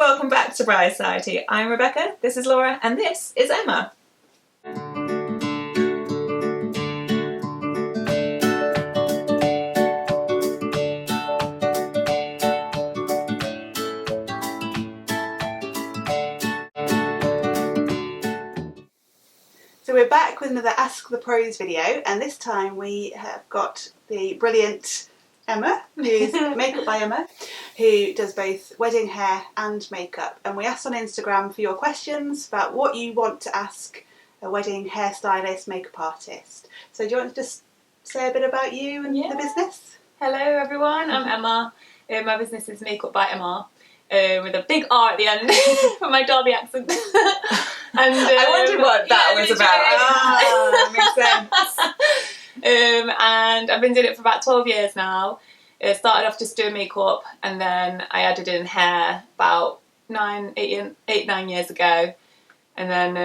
welcome back to Bridal Society. I'm Rebecca, this is Laura, and this is Emma. So we're back with another Ask the Pros video, and this time we have got the brilliant Emma, who's Makeup by Emma, who does both wedding hair and makeup. And we asked on Instagram for your questions about what you want to ask a wedding hairstylist, makeup artist. So do you want to just say a bit about you and the business? Hello everyone, I'm Emma. My business is Makeup by Emar, with a big R at the end for my Derby accent. And I wondered what that was about. Makes sense. And I've been doing it for about 12 years now. Started off just doing makeup, and then I added in hair about 9 years ago. And then,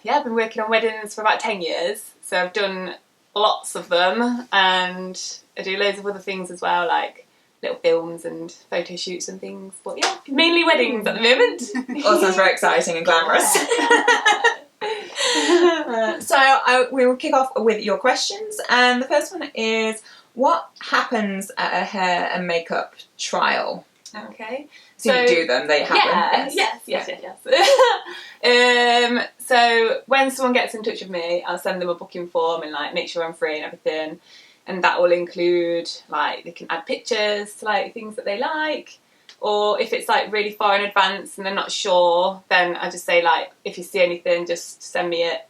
I've been working on weddings for about 10 years. So I've done lots of them, and I do loads of other things as well, like little films and photo shoots and things. But yeah, mainly weddings at the moment. All sounds very exciting and glamorous. We will kick off with your questions, and the first one is, what happens at a hair and makeup trial? Okay. So you do them, they happen? Yes. So when someone gets in touch with me, I'll send them a booking form and like make sure I'm free and everything. And that will include, like, they can add pictures to like things that they like. Or if it's like really far in advance and they're not sure, then I just say, like, if you see anything, just send me it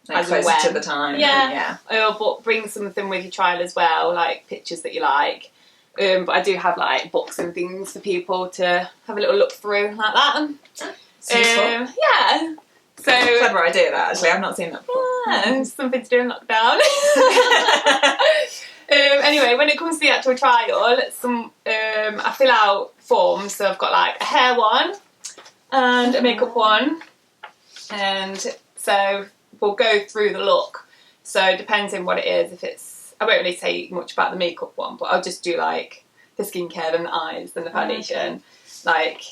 Like as and closer when. to the time. Yeah. But bring something with your trial as well, like pictures that you like. But I do have like books and things for people to have a little look through like that. It's useful. Yeah. So Clever idea, that, actually. I've not seen that before. Yeah, something to do in lockdown. Anyway, when it comes to the actual trial, I fill out forms. So I've got like a hair one and a makeup one, and so we'll go through the look. So depending what it is, if it's, I won't really say much about the makeup one, but I'll just do like the skincare and the eyes and the foundation, like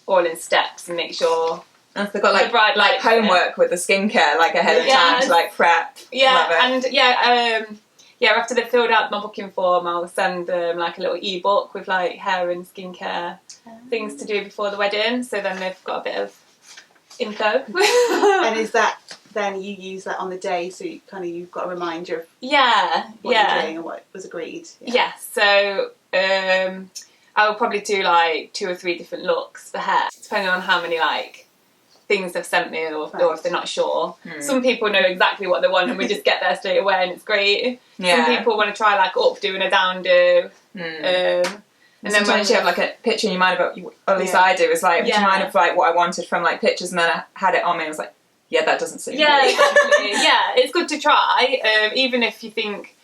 all in steps, and make sure. And they've got like homework with the skincare, like ahead of time to like prep. Yeah, and after they've filled out my booking form, I'll send them like a little ebook with like hair and skincare things to do before the wedding. So then they've got a bit of info. And is that then you use that on the day, so you've got a reminder of what you're doing and what was agreed? Yes. So I will probably do like 2 or 3 different looks for hair, depending on how many like things they've sent me, or if they're not sure. Some people know exactly what they want and we just get there straight away and it's great. Some people want to try like updo and a downdo. And then sometimes you have like a picture in your mind about, or at least I do, is like, would you mind of like what I wanted from like pictures, and then I had it on me and I was like, yeah, that doesn't suit me. Yeah, exactly. Yeah, it's good to try, even if you think,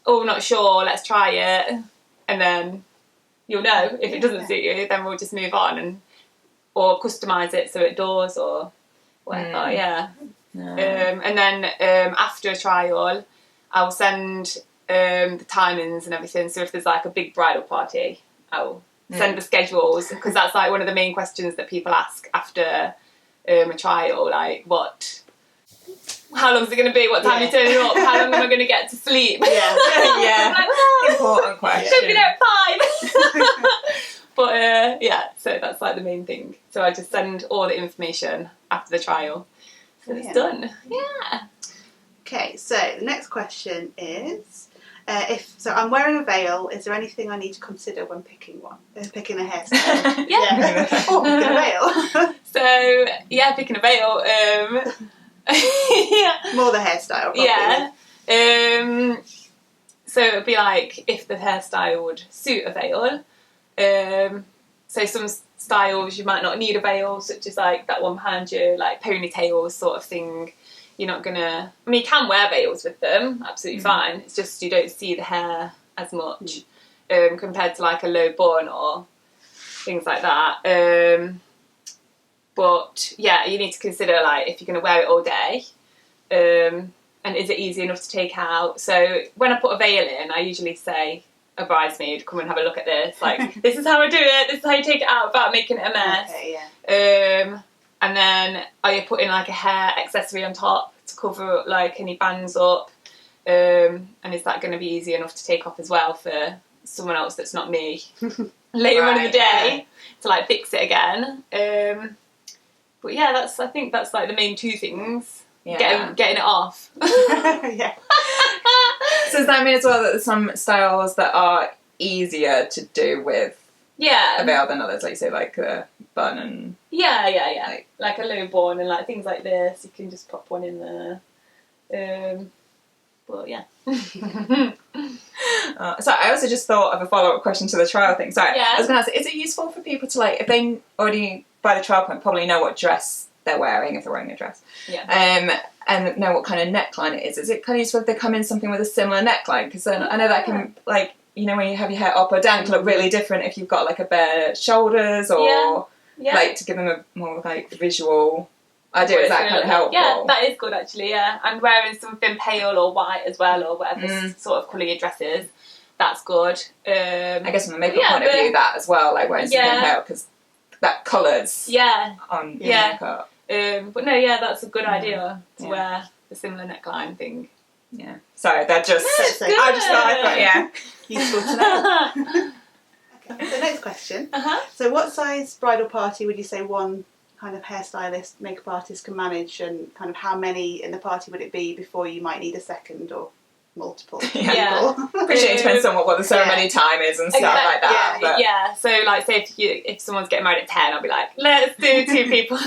oh, not sure, let's try it, and then you'll know if it doesn't suit you, then we'll just move on or customise it so it does, or whatever. And then after a trial, I'll send the timings and everything. So if there's like a big bridal party, I'll send the schedules, because that's like one of the main questions that people ask after a trial, like how long is it going to be, what time are you turning up, how long am I going to get to sleep? Important question. Should be there at 5. But so that's like the main thing. So I just send all the information after the trial. So it's done. Yeah. Okay, so the next question is, if I'm wearing a veil, is there anything I need to consider when picking a hairstyle? Picking a veil. So picking a veil. More the hairstyle, probably. Yeah. So it would be like if the hairstyle would suit a veil. So some styles you might not need a veil, such as like that one behind you, like ponytails sort of thing. You're not gonna, I mean, you can wear veils with them, absolutely fine. It's just you don't see the hair as much compared to like a low bun or things like that. But yeah, you need to consider like if you're gonna wear it all day, and is it easy enough to take out? So when I put a veil in, I usually say a bridesmaid, come and have a look at this. Like, this is how I do it. This is how you take it out without making it a mess. Okay, yeah. And then are you putting like a hair accessory on top to cover like any bands up? And is that going to be easy enough to take off as well for someone else that's not me later on in the day to like fix it again? But yeah, I think that's like the main two things. Yeah. Getting it off. Yeah. So does that mean as well that there's some styles that are easier to do with a veil than others, like you say, like a bun and... Yeah. Like a low bun and like things like this, you can just pop one in there. Well, yeah. So I also just thought of a follow-up question to the trial thing. Sorry, yeah. I was going to ask, is it useful for people to, like, if they already, by the trial point, probably know what dress they're wearing, if they're wearing a dress, and know what kind of neckline it is it kind of useful if they come in something with a similar neckline? Because then I know that can, like, you know, when you have your hair up or down, it can look really different if you've got, like, a bare shoulders or, like, to give them a more, like, visual... idea. Is that kind of helpful? Yeah, that is good actually, yeah. And wearing something pale or white as well, or whatever sort of colour your dress is, that's good. I guess from a makeup point of view, that as well, like wearing something pale, because that colours on your makeup. But no, that's a good idea to wear a similar neckline thing. Yeah. Sorry, that just... I just thought, useful to know. Okay, so next question. So what size bridal party would you say one kind of hairstylist, makeup artist can manage, and kind of how many in the party would it be before you might need a second or multiple people? Appreciate it depends on what the ceremony time is and stuff like that. But. So like say if someone's getting married at 10, I'll be like, let's do 2 people.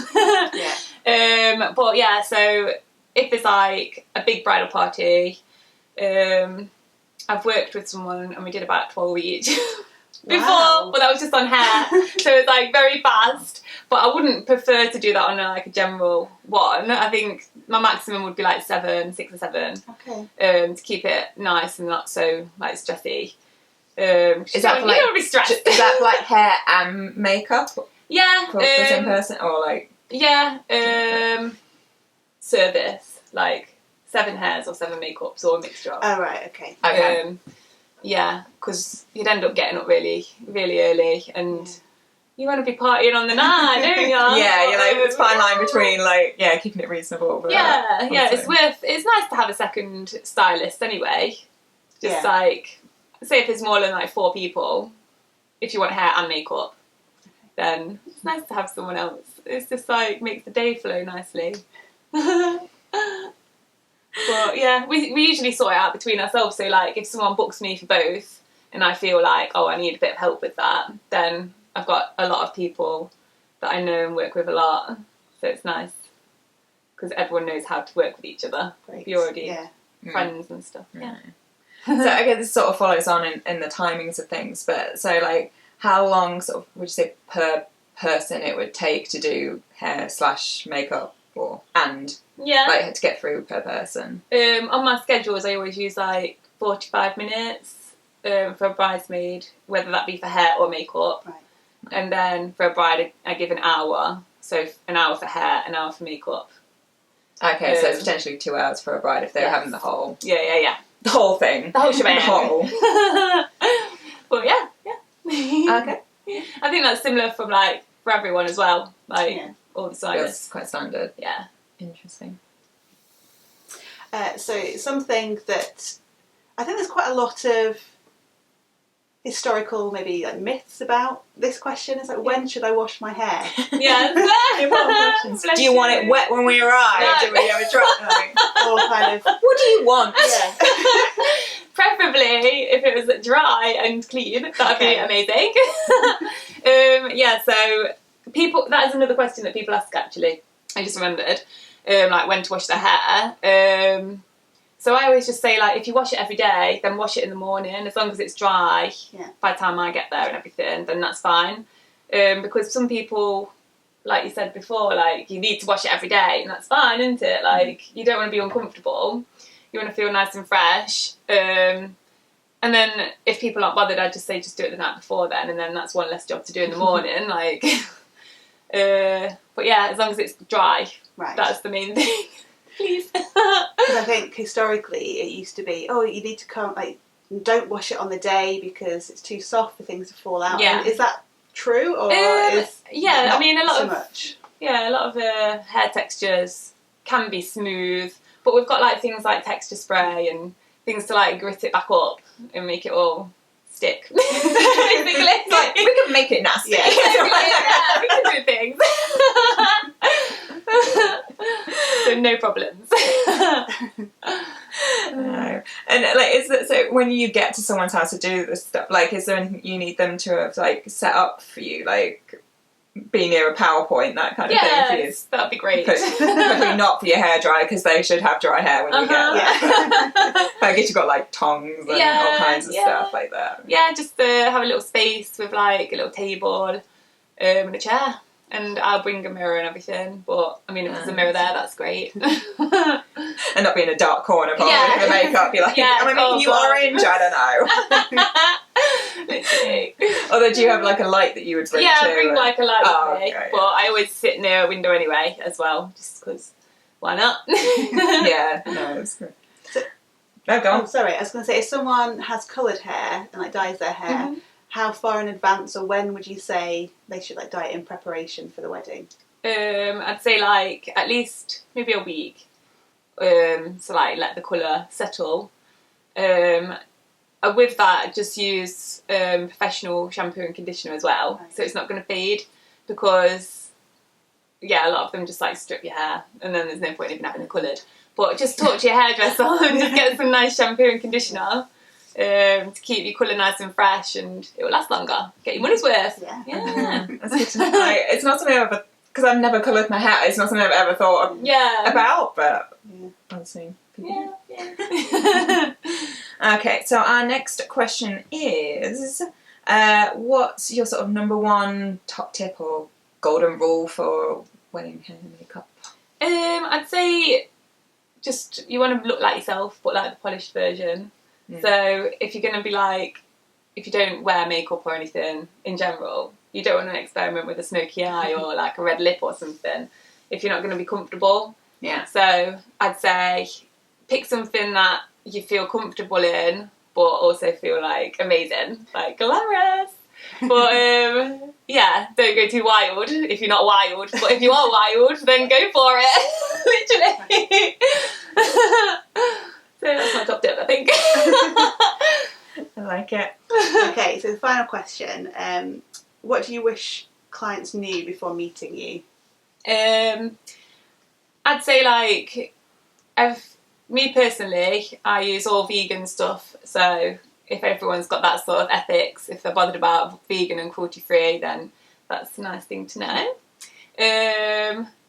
But yeah, so if it's like a big bridal party, I've worked with someone and we did about 12 each. Before, but that was just on hair, so it's like very fast. But I wouldn't prefer to do that on like a general one. I think my maximum would be like 6 or 7. Okay. To keep it nice and not so like stressy. Is that for, like, you don't be stressed. Is that for, like, hair and makeup? Yeah. For the same person, or like? Yeah. Service, like 7 hairs or 7 makeups or a mixture of. Oh right. Okay. Yeah, because you'd end up getting up really, really early, and you want to be partying on the night, don't you? Yeah, you're like, it's a fine line between, like, keeping it reasonable. But it's nice to have a second stylist anyway. Just like, say if there's more than like 4 people, if you want hair and makeup, then it's nice to have someone else. It's just like, makes the day flow nicely. But yeah, we usually sort it out between ourselves. So like, if someone books me for both and I feel like, oh, I need a bit of help with that, then I've got a lot of people that I know and work with a lot. So it's nice because everyone knows how to work with each other. If you're already friends and stuff. Yeah. So I guess this sort of follows on in the timings of things. But so like, how long sort of would you say per person it would take to do hair / makeup? Like to get through per person. On my schedules I always use like 45 minutes for a bridesmaid, whether that be for hair or makeup. And then for a bride I give an hour, so an hour for hair, an hour for makeup. Okay, so it's potentially 2 hours for a bride if they're having the whole the whole thing, the whole shebang. Well, okay. I think that's similar from like for everyone as well, like all the stylists. That's quite standard. Yeah. Interesting. So something that I think there's quite a lot of historical, maybe like myths about this question. It's like, when should I wash my hair? Do you want it wet when we arrive? No. Do we have a dry? Or kind of, what do you want? Preferably if it was dry and clean, that'd be amazing. So people, that is another question that people ask actually. I just remembered, like when to wash their hair. So I always just say, like, if you wash it every day, then wash it in the morning. As long as it's dry by the time I get there and everything, then that's fine. Because some people, like you said before, like, you need to wash it every day, and that's fine, isn't it? Like, you don't want to be uncomfortable. You want to feel nice and fresh. And then if people aren't bothered, I'd just say just do it the night before then, and then that's one less job to do in the morning. Like, but yeah, as long as it's dry, that's the main thing. Please. Because I think historically it used to be, you need to come, like, don't wash it on the day because it's too soft for things to fall out. Yeah. Is that true, or is I mean, a lot so of much? Yeah, a lot of hair textures can be smooth, but we've got like things like texture spray and things to like grit it back up and make it all stick. Basically, Like, we can make it nasty. yeah, we can do things. So no problems. No. And like, is it so when you get to someone's house to do this stuff? Like, is there anything you need them to have like set up for you, like be near a PowerPoint, that kind of thing for you? Yes, that'd be great. Hopefully not for your hair dryer, because they should have dry hair when you get there. But I guess you've got like tongs and all kinds of stuff like that. Yeah, just have a little space with like a little table and a chair. And I'll bring a mirror and everything, but I mean, if there's a mirror there, that's great. And not be in a dark corner, but with your makeup, you're like, am I making you orange? I don't know. Literally. Although, do you have like a light that you would bring too? Yeah, I bring like a light with me, okay, but I always sit near a window anyway as well, just because why not? Yeah, no, it's good. No, go on. Oh, sorry, I was going to say, if someone has coloured hair and like dyes their hair, how far in advance or when would you say they should like dye it in preparation for the wedding? I'd say like at least maybe a week. So like let the colour settle. With that, just use professional shampoo and conditioner as well, so it's not going to fade, because a lot of them just like strip your hair and then there's no point even having it coloured. But just talk to your hairdresser and just get some nice shampoo and conditioner to keep your colour nice and fresh, and it will last longer. Get your money's worth. Yeah. That's good to know. Like, it's not something I've ever, because I've never coloured my hair, it's not something I've ever thought about, but I've seen people do. Okay, so our next question is, what's your sort of number one top tip or golden rule for wedding hair and makeup? I'd say just you want to look like yourself, but like the polished version. So if you're going to be like, if you don't wear makeup or anything in general, you don't want to experiment with a smoky eye or like a red lip or something if you're not going to be comfortable. Yeah. So I'd say pick something that you feel comfortable in, but also feel like amazing, like glamorous. But don't go too wild if you're not wild. But if you are wild, then go for it. Literally. So that's my top tip, I think. I like it. Okay, so the final question. What do you wish clients knew before meeting you? I'd say like, me personally, I use all vegan stuff. So if everyone's got that sort of ethics, if they're bothered about vegan and cruelty-free, then that's a nice thing to know.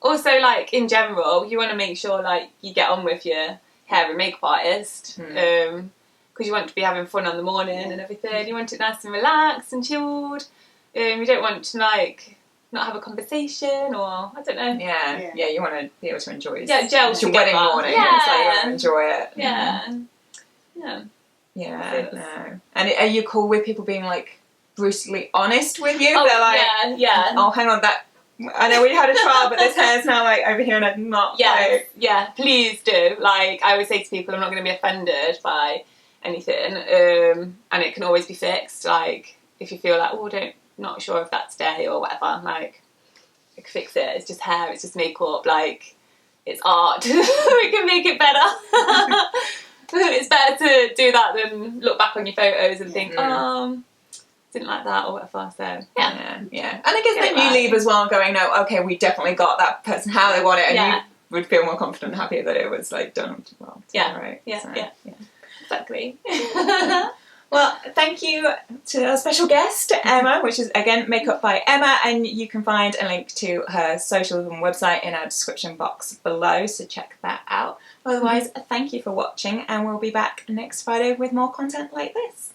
Also, like in general, you want to make sure like you get on with your hair and makeup artist, because you want to be having fun on the morning and everything. You want it nice and relaxed and chilled. You don't want to like not have a conversation, or I don't know. Yeah, you want to be able to enjoy it. Yeah, gel it's your wedding morning. Yeah. It's like you want to enjoy it. Yeah. No. And are you cool with people being like brutally honest with you? Oh, they're like, oh, hang on, that. I know we had a trial, but this hair's now like over here, and I'm not. Yeah, please do. Like I always say to people, I'm not going to be offended by anything, and it can always be fixed. Like if you feel like, not sure if that's today or whatever, like I can fix it. It's just hair. It's just makeup. Like it's art. We can make it better. It's better to do that than look back on your photos and think, didn't like that or whatever. So yeah. And I guess then you leave as well, going, no, okay, we definitely got that person how they want it, and you would feel more confident and happy that it was like done well. Right. Yeah. Exactly. Well, thank you to our special guest, Emma, which is, again, Makeup by Emma, and you can find a link to her socials and website in our description box below, so check that out. Otherwise, thank you for watching, and we'll be back next Friday with more content like this.